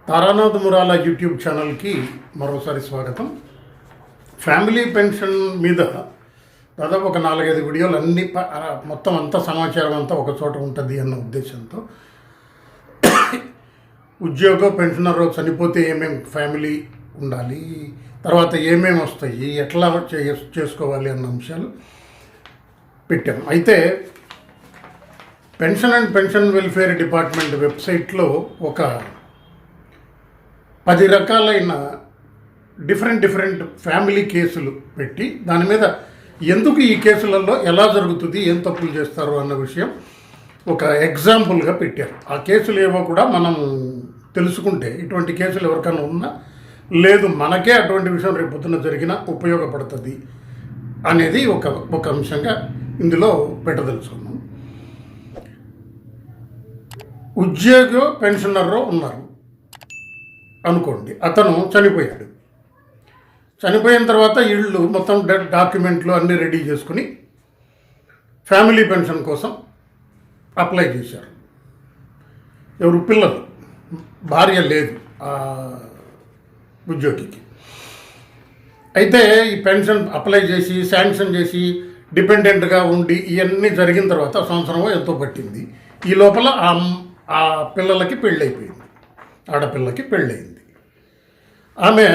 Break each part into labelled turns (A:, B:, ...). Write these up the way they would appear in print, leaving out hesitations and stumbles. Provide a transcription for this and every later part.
A: Taranath Murala YouTube ఛానల్కి మరోసారి స్వాగతం. ఫ్యామిలీ పెన్షన్ మీద దాదాపు ఒక 4-5 వీడియోలు అన్ని మొత్తం అంతా సమాచారం అంతా ఒక చోట ఉంటుంది అన్న ఉద్దేశంతో ఉద్యోగం పెన్షనర్ చనిపోతే ఏమేమి ఫ్యామిలీ ఉండాలి, తర్వాత ఏమేమి వస్తాయి, ఎట్లా చేసుకోవాలి అన్న అంశాలు పెట్టాము. అయితే pension and pension welfare department వెబ్సైట్లో ఒక 10 రకాలైన డిఫరెంట్ ఫ్యామిలీ కేసులు పెట్టి దాని మీద ఎందుకు ఈ కేసులలో ఎలా జరుగుతుంది, ఏం తప్పులు చేస్తారు అన్న విషయం ఒక ఎగ్జాంపుల్గా పెట్టారు. ఆ కేసులు ఏవో కూడా మనం తెలుసుకుంటే ఇటువంటి కేసులు ఎవరికైనా ఉన్నా లేదు మనకే అటువంటి విషయం రేపు పొద్దున జరిగినా ఉపయోగపడుతుంది అనేది ఒక అంశంగా ఇందులో పెట్టదలుచుకున్నాం. ఉద్యోగ పెన్షనర్ ఉన్నారు అనుకోండి, అతను చనిపోయాడు. చనిపోయిన తర్వాత ఇళ్ళు మొత్తం డాక్యుమెంట్లు అన్నీ రెడీ చేసుకుని ఫ్యామిలీ పెన్షన్ కోసం అప్లై చేశారు. ఎవరు? పిల్లలు, భార్య లేదు ఆ ఉద్యోగికి. అయితే ఈ పెన్షన్ అప్లై చేసి శాంక్షన్ చేసి డిపెండెంట్గా ఉండి ఇవన్నీ జరిగిన తర్వాత సంవత్సరమో ఎంతో పట్టింది. ఈ లోపల ఆ పిల్లలకి పెళ్ళైపోయింది, ఆడపిల్లకి పెళ్ళయింది. ఆమె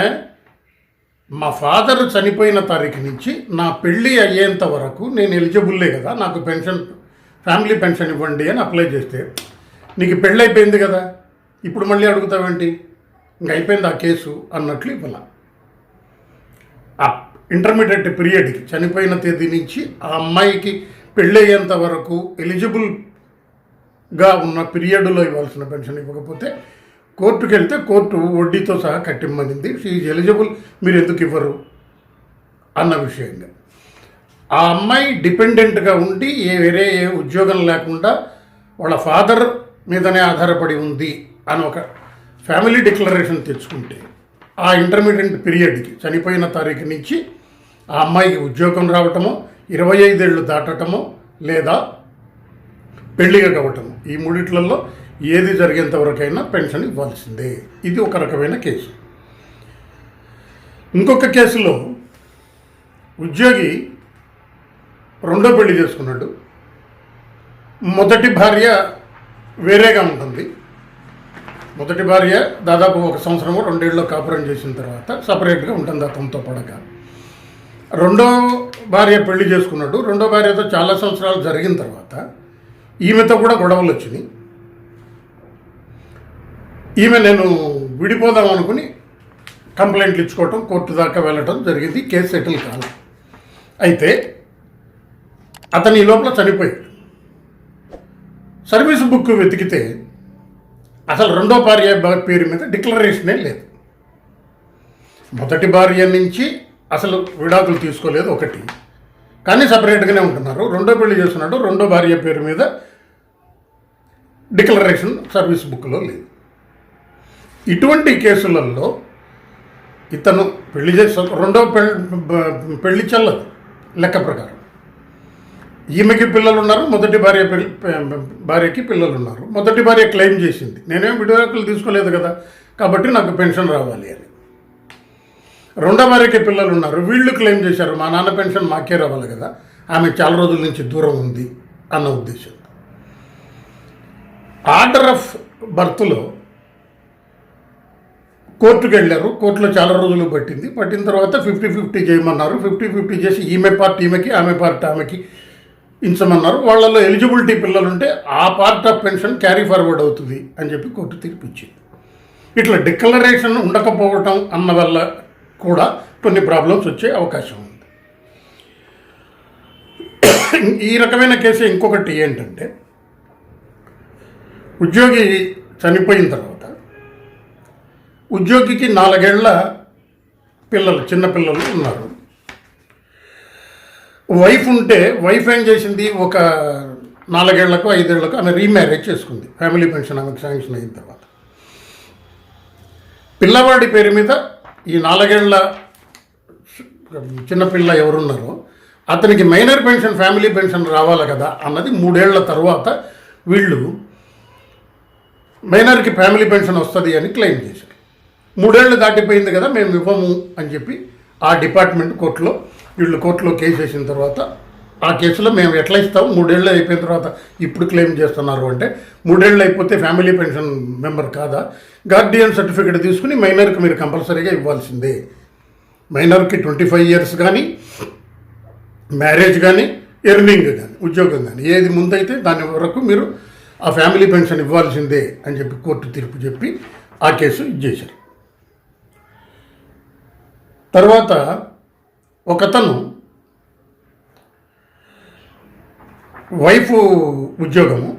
A: మా ఫాదర్ చనిపోయిన తారీఖు నుంచి నా పెళ్ళి అయ్యేంత వరకు నేను ఎలిజిబుల్లే కదా, నాకు పెన్షన్ ఫ్యామిలీ పెన్షన్ ఇవ్వండి అని అప్లై చేస్తే, నీకు పెళ్ళి అయిపోయింది కదా ఇప్పుడు మళ్ళీ అడుగుతావేంటి, ఇంక అయిపోయింది ఆ కేసు అన్నట్లు ఇవ్వాల. ఆ ఇంటర్మీడియట్ పీరియడ్కి చనిపోయిన తేదీ నుంచి ఆ అమ్మాయికి పెళ్ళి అయ్యేంత వరకు ఎలిజిబుల్గా ఉన్న పీరియడ్లో ఇవ్వాల్సిన పెన్షన్ ఇవ్వకపోతే కోర్టుకు వెళ్తే కోర్టు వడ్డీతో సహా కట్టిమ్మనింది. షీఈ్ ఎలిజిబుల్, మీరు ఎందుకు ఇవ్వరు అన్న విషయంగా. ఆ అమ్మాయి డిపెండెంట్గా ఉండి వేరే ఉద్యోగం లేకుండా వాళ్ళ ఫాదర్ మీదనే ఆధారపడి ఉంది అని ఒక ఫ్యామిలీ డిక్లరేషన్ తెచ్చుకుంటే ఆ ఇంటర్మీడియట్ పీరియడ్కి చనిపోయిన తారీఖు నుంచి ఆ అమ్మాయికి ఉద్యోగం రావటమో, 25 ఏళ్ళు దాటటమో, లేదా పెళ్లిగా కావటము, ఈ మూడిట్లలో ఏది జరిగేంత వరకైనా పెన్షన్ ఇవ్వాల్సిందే. ఇది ఒక రకమైన కేసు. ఇంకొక కేసులో ఉద్యోగి రెండో పెళ్లి చేసుకున్నాడు. మొదటి భార్య వేరేగా ఉంటుంది. మొదటి భార్య దాదాపు 1 సంవత్సరమో 2 ఏళ్ళలో కాపురం చేసిన తర్వాత సపరేట్గా ఉంటుంది అతనితో పడక. రెండో భార్య పెళ్లి చేసుకున్నాడు. రెండో భార్యతో చాలా సంవత్సరాలు జరిగిన తర్వాత ఈమెతో కూడా గొడవలు వచ్చినాయి. ఈమె నేను విడిపోదాం అనుకుని కంప్లైంట్లు ఇచ్చుకోవటం, కోర్టు దాకా వెళ్ళటం జరిగింది. కేసు సెటిల్ కాదు. అయితే అతను ఈ లోపల చనిపోయాడు. సర్వీస్ బుక్ వెతికితే అసలు రెండో భార్య పేరు మీద డిక్లరేషనే లేదు. మొదటి భార్య నుంచి అసలు విడాకులు తీసుకోలేదు ఒకటి, కానీ సపరేట్గానే ఉంటున్నారు. రెండో పెళ్లి చేస్తున్నాడు, రెండో భార్య పేరు మీద డిక్లరేషన్ సర్వీస్ బుక్లో లేదు. ఇటువంటి కేసులలో ఇతను పెళ్లి చేసి రెండో పెళ్లి చెల్లదు లెక్క ప్రకారం. ఈమెకి పిల్లలు ఉన్నారు, మొదటి భార్యకి పిల్లలు ఉన్నారు. మొదటి భార్య క్లెయిమ్ చేసింది, నేనేం విడాకులు తీసుకోలేదు కదా కాబట్టి నాకు పెన్షన్ రావాలి అని. రెండో భార్యకి పిల్లలు ఉన్నారు, వీళ్ళు క్లెయిమ్ చేశారు మా నాన్న పెన్షన్ మాకే రావాలి కదా, ఆమె చాలా రోజుల నుంచి దూరం ఉంది అన్న ఉద్దేశం. ఆర్డర్ ఆఫ్ బర్త్లో కోర్టుకు వెళ్ళారు. కోర్టులో చాలా రోజులు పట్టిన తర్వాత 50-50 చేయమన్నారు. 50-50 చేసి ఈమె పార్ట్ ఈమెకి, ఆమె పార్ట్ ఆమెకి ఇచ్చమన్నారు. వాళ్ళలో ఎలిజిబిలిటీ పిల్లలుంటే ఆ part of pension carry forward అవుతుంది అని చెప్పి కోర్టు తీర్పిచ్చింది. ఇట్లా డిక్లరేషన్ ఉండకపోవటం అన్న వల్ల కూడా కొన్ని ప్రాబ్లమ్స్ వచ్చే అవకాశం ఉంది. ఈ రకమైన కేసు ఇంకొకటి ఏంటంటే, ఉద్యోగి చనిపోయిన తర్వాత ఉద్యోగికి 4 ఏళ్ల పిల్లలు, చిన్నపిల్లలు ఉన్నారు. వైఫ్ ఉంటే వైఫ్ ఏం చేసింది, ఒక 4 ఏళ్లకు 5 ఏళ్లకు ఆమె రీమ్యారేజ్ చేసుకుంది. ఫ్యామిలీ పెన్షన్ ఆమెకు శాంక్షన్ అయిన తర్వాత పిల్లవాడి పేరు మీద ఈ 4 ఏళ్ల చిన్నపిల్ల ఎవరున్నారో అతనికి మైనర్ పెన్షన్, ఫ్యామిలీ పెన్షన్ రావాలి కదా అన్నది 3 ఏళ్ల తర్వాత వీళ్ళు మైనర్కి ఫ్యామిలీ పెన్షన్ వస్తుంది అని క్లెయిమ్ చేశారు. 3 ఏళ్ళు దాటిపోయింది కదా, మేము ఇవ్వము అని చెప్పి ఆ డిపార్ట్మెంట్ కోర్టులో కేసు వేసిన తర్వాత ఆ కేసులో మేము ఎట్లా ఇస్తాము, 3 ఏళ్ళు అయిపోయిన తర్వాత ఇప్పుడు క్లెయిమ్ చేస్తున్నారు అంటే 3 ఏళ్ళు అయిపోతే ఫ్యామిలీ పెన్షన్ మెంబర్ కాదా, గార్డియన్ సర్టిఫికేట్ తీసుకుని మైనర్కి మీరు కంపల్సరీగా ఇవ్వాల్సిందే. మైనర్కి 25 ఇయర్స్ కానీ, మ్యారేజ్ కానీ, ఎర్నింగ్ కానీ, ఉద్యోగం కానీ ఏది ముందైతే దాని వరకు మీరు ఆ ఫ్యామిలీ పెన్షన్ ఇవ్వాల్సిందే అని చెప్పి కోర్టు తీర్పు చెప్పి ఆ కేసు ఇచ్చేశారు. తర్వాత ఒకతను వైఫ్ ఉద్యోగము,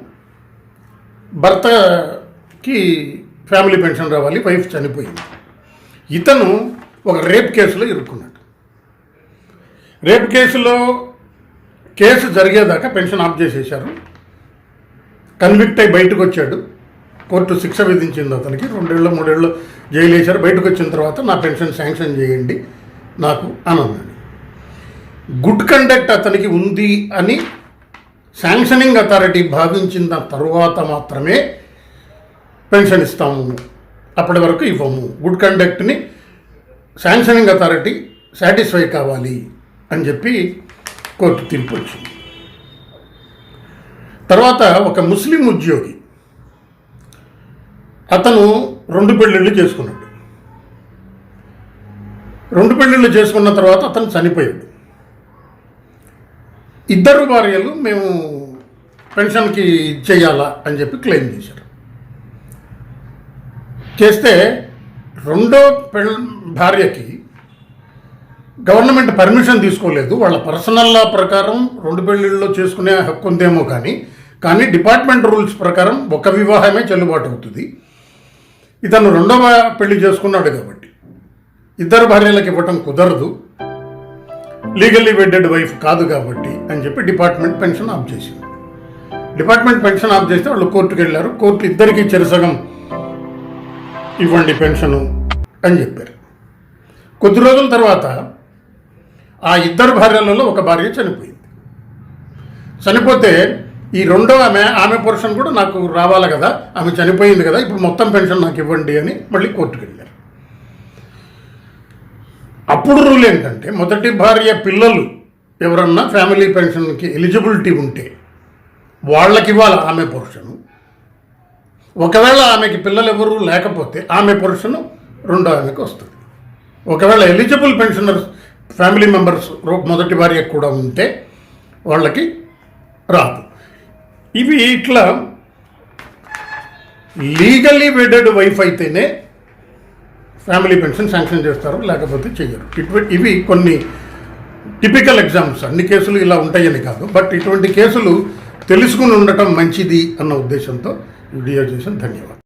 A: భర్తకి ఫ్యామిలీ పెన్షన్ రావాలి, వైఫ్ చనిపోయింది. ఇతను ఒక రేప్ కేసులో ఇరుక్కున్నాడు. రేప్ కేసులో కేసు జరిగేదాకా పెన్షన్ ఆఫ్ చేసేశారు. కన్విక్ట్ అయి బయటకు వచ్చాడు. కోర్టు శిక్ష విధించింది అతనికి, 2 ఏళ్ళు 3 ఏళ్ళు జైలు వేశారు. బయటకు వచ్చిన తర్వాత నా పెన్షన్ శాంక్షన్ చేయండి నాకు అని అన్నాడు. గుడ్ కండక్ట్ అతనికి ఉంది అని శాంక్షనింగ్ అథారిటీ భావించిన తరువాత మాత్రమే పెన్షన్ ఇస్తాము, అప్పటి వరకు ఇవ్వము. గుడ్ కండక్ట్ని శాంక్షనింగ్ అథారిటీ సాటిస్ఫై కావాలి అని చెప్పి కోర్టు తీర్పు వచ్చింది. తర్వాత ఒక ముస్లిం ఉద్యోగి, అతను 2 పెళ్ళిళ్ళు చేసుకున్నాడు. 2 పెళ్ళిళ్ళు చేసుకున్న తర్వాత అతను చనిపోయాడు. 2 భార్యలు మేము పెన్షన్కి ఇచ్చేయాలా అని చెప్పి క్లెయిమ్ చేశారు. చేస్తే 2వ భార్యకి గవర్నమెంట్ పర్మిషన్ తీసుకోలేదు. వాళ్ళ పర్సనల్ లా ప్రకారం 2 పెళ్ళిళ్ళలో చేసుకునే హక్కు ఉందేమో కానీ డిపార్ట్మెంట్ రూల్స్ ప్రకారం ఒక వివాహమే చెల్లుబాటు అవుతుంది. ఇతను 2వ పెళ్లి చేసుకున్నాడు కాబట్టి 2 భార్యలకు ఇవ్వటం కుదరదు, లీగల్లీ వెడ్డెడ్ వైఫ్ కాదు కాబట్టి అని చెప్పి డిపార్ట్మెంట్ పెన్షన్ ఆఫ్ చేసింది. డిపార్ట్మెంట్ పెన్షన్ ఆఫ్ చేస్తే వాళ్ళు కోర్టుకు వెళ్ళారు. కోర్టు 2కి చెరసగం ఇవ్వండి పెన్షను అని చెప్పారు. కొద్ది రోజుల తర్వాత ఆ 2 భార్యలలో ఒక భార్య చనిపోయింది. చనిపోతే ఈ 2వ ఆమె పోర్షన్ కూడా నాకు రావాలి కదా, ఆమె చనిపోయింది కదా, ఇప్పుడు మొత్తం పెన్షన్ నాకు ఇవ్వండి అని మళ్ళీ కోర్టుకు వెళ్ళారు. అప్పుడు రూల్ ఏంటంటే, మొదటి భార్య పిల్లలు ఎవరన్నా ఫ్యామిలీ పెన్షన్కి ఎలిజిబిలిటీ ఉంటే వాళ్ళకి ఇవ్వాలి ఆమె పోర్షను. ఒకవేళ ఆమెకి పిల్లలు ఎవరు లేకపోతే ఆమె పోర్షను 2వ ఆమెకు వస్తుంది. ఒకవేళ ఎలిజిబుల్ పెన్షనర్స్ ఫ్యామిలీ మెంబర్స్ మొదటి భార్యకు కూడా ఉంటే వాళ్ళకి రాదు. ఇవి ఇట్లా లీగల్లీ వెడెడ్ వైఫ్ అయితేనే ఫ్యామిలీ పెన్షన్ శాంక్షన్ చేస్తారు, లేకపోతే చెయ్యరు. ఇవి కొన్ని టిపికల్ ఎగ్జామ్స్. అన్ని కేసులు ఇలా ఉంటాయని కాదు, బట్ ఇటువంటి కేసులు తెలుసుకుని ఉండటం మంచిది అన్న ఉద్దేశంతో వీడియో చేసిన ధన్యవాదాలు.